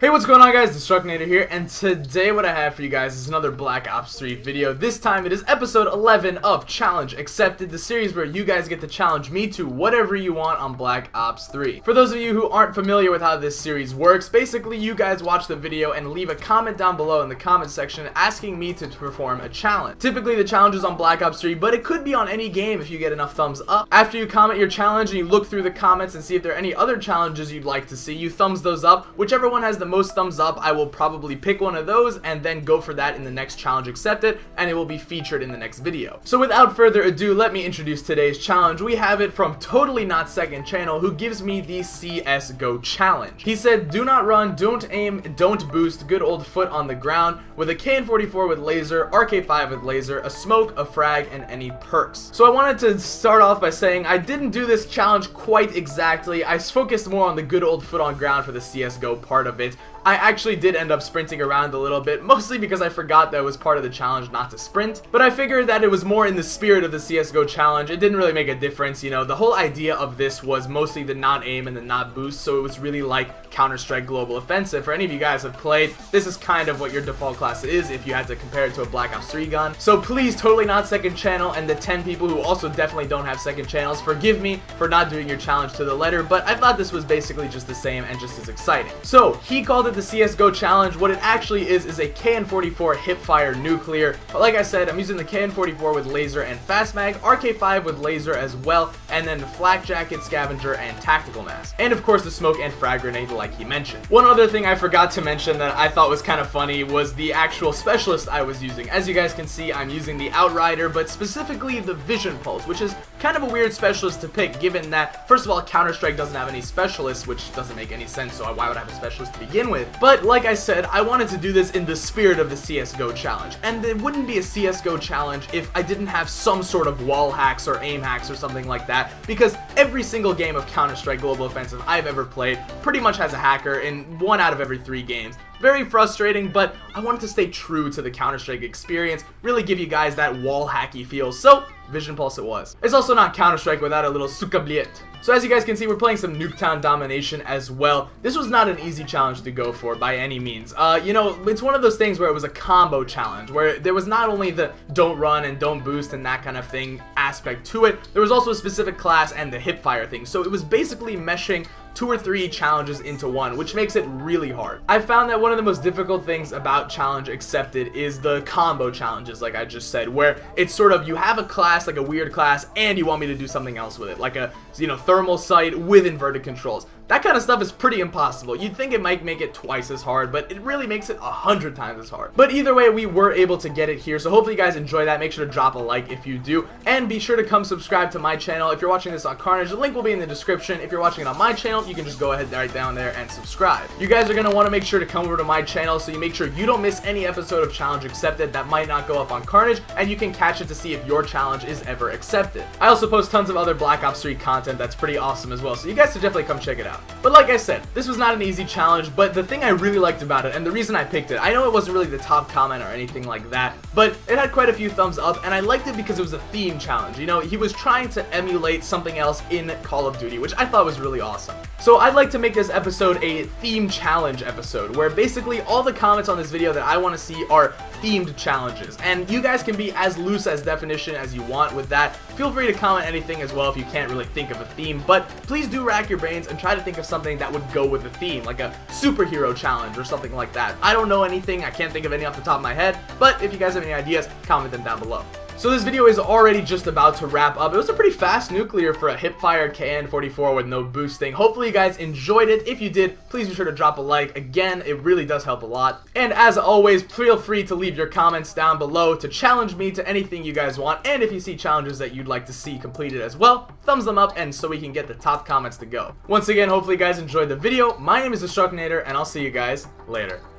Hey, what's going on, guys? Destructinator here, and today what I have for you guys is another Black Ops 3 video. This time it is episode 11 of Challenge Accepted, the series where you guys get to challenge me to whatever you want on Black Ops 3. For those of you who aren't familiar with how this series works, basically you guys watch the video and leave a comment down below in the comment section asking me to perform a challenge. Typically the challenge is on Black Ops 3, but it could be on any game if you get enough thumbs up. After you comment your challenge and you look through the comments and see if there are any other challenges you'd like to see, you thumbs those up. Whichever one has the most thumbs up, I will probably pick one of those and then go for that in the next Challenge Accepted, and it will be featured in the next video. So without further ado, let me introduce today's challenge. We have it from Totally Not Second Channel, who gives me the CSGO challenge. He said, do not run, don't aim, don't boost, good old foot on the ground, with a KN44 with laser, RK5 with laser, a smoke, a frag, and any perks. So I wanted to start off by saying I didn't do this challenge quite exactly. I focused more on the good old foot on ground for the CSGO part of it. I actually did end up sprinting around a little bit, mostly because I forgot that it was part of the challenge not to sprint, but I figured that it was more in the spirit of the CSGO challenge. It didn't really make a difference, you know. The whole idea of this was mostly the not aim and the not boost, so it was really like Counter-Strike Global Offensive. For any of you guys who have played, this is kind of what your default class is if you had to compare it to a Black Ops 3 gun. So please, Totally Not Second Channel and the 10 people who also definitely don't have second channels, forgive me for not doing your challenge to the letter, but I thought this was basically just the same and just as exciting. So he called it the CSGO challenge. What it actually is a KN44 Hipfire nuclear. But like I said, I'm using the KN44 with laser and fast mag, RK5 with laser as well, and then the flak jacket, scavenger, and tactical mask, and of course the smoke and frag grenade like he mentioned. One other thing I forgot to mention that I thought was kind of funny was the actual specialist I was using. As you guys can see, I'm using the Outrider, but specifically the Vision Pulse, which is kind of a weird specialist to pick, given that first of all Counter-Strike doesn't have any specialists, which doesn't make any sense, so why would I have a specialist to begin with? But like I said, I wanted to do this in the spirit of the CSGO challenge, and it wouldn't be a CSGO challenge if I didn't have some sort of wall hacks or aim hacks or something like that, because every single game of Counter-Strike Global Offensive I've ever played pretty much has a hacker in 1 out of every 3 games. Very frustrating, but I wanted to stay true to the Counter-Strike experience, really give you guys that wall hacky feel, so Vision Pulse it was. It's also not Counter-Strike without a little sukabliet. So as you guys can see, we're playing some Nuketown Domination as well. This was not an easy challenge to go for by any means. You know, it's one of those things where it was a combo challenge, where there was not only the don't run and don't boost and that kind of thing aspect to it, there was also a specific class and the hipfire thing. So it was basically meshing 2 or 3 challenges into one, which makes it really hard. I found that one of the most difficult things about Challenge Accepted is the combo challenges, like I just said, where it's sort of you have a class, like a weird class, and you want me to do something else with it, like a, you know, thermal sight with inverted controls. That kind of stuff is pretty impossible. You'd think it might make it twice as hard, but it really makes it 100 times as hard. But either way, we were able to get it here, so hopefully you guys enjoy that. Make sure to drop a like if you do, and be sure to come subscribe to my channel. If you're watching this on Carnage, the link will be in the description. If you're watching it on my channel, you can just go ahead right down there and subscribe. You guys are going to want to make sure to come over to my channel so you make sure you don't miss any episode of Challenge Accepted that might not go up on Carnage, and you can catch it to see if your challenge is ever accepted. I also post tons of other Black Ops 3 content that's pretty awesome as well, so you guys should definitely come check it out. But like I said, this was not an easy challenge, but the thing I really liked about it, and the reason I picked it, I know it wasn't really the top comment or anything like that, but it had quite a few thumbs up, and I liked it because it was a theme challenge. You know, he was trying to emulate something else in Call of Duty, which I thought was really awesome. So I'd like to make this episode a theme challenge episode, where basically all the comments on this video that I want to see are themed challenges, and you guys can be as loose as definition as you want with that. Feel free to comment anything as well if you can't really think of a theme, but please do rack your brains and try to think of something that would go with the theme, like a superhero challenge or something like that. I don't know anything, I can't think of any off the top of my head, but if you guys have any ideas, comment them down below. So this video is already just about to wrap up. It was a pretty fast nuclear for a Hipfire KN44 with no boosting. Hopefully you guys enjoyed it. If you did, please be sure to drop a like. Again, it really does help a lot. And as always, feel free to leave your comments down below to challenge me to anything you guys want. And if you see challenges that you'd like to see completed as well, thumbs them up, and so we can get the top comments to go. Once again, hopefully you guys enjoyed the video. My name is Destructinator, and I'll see you guys later.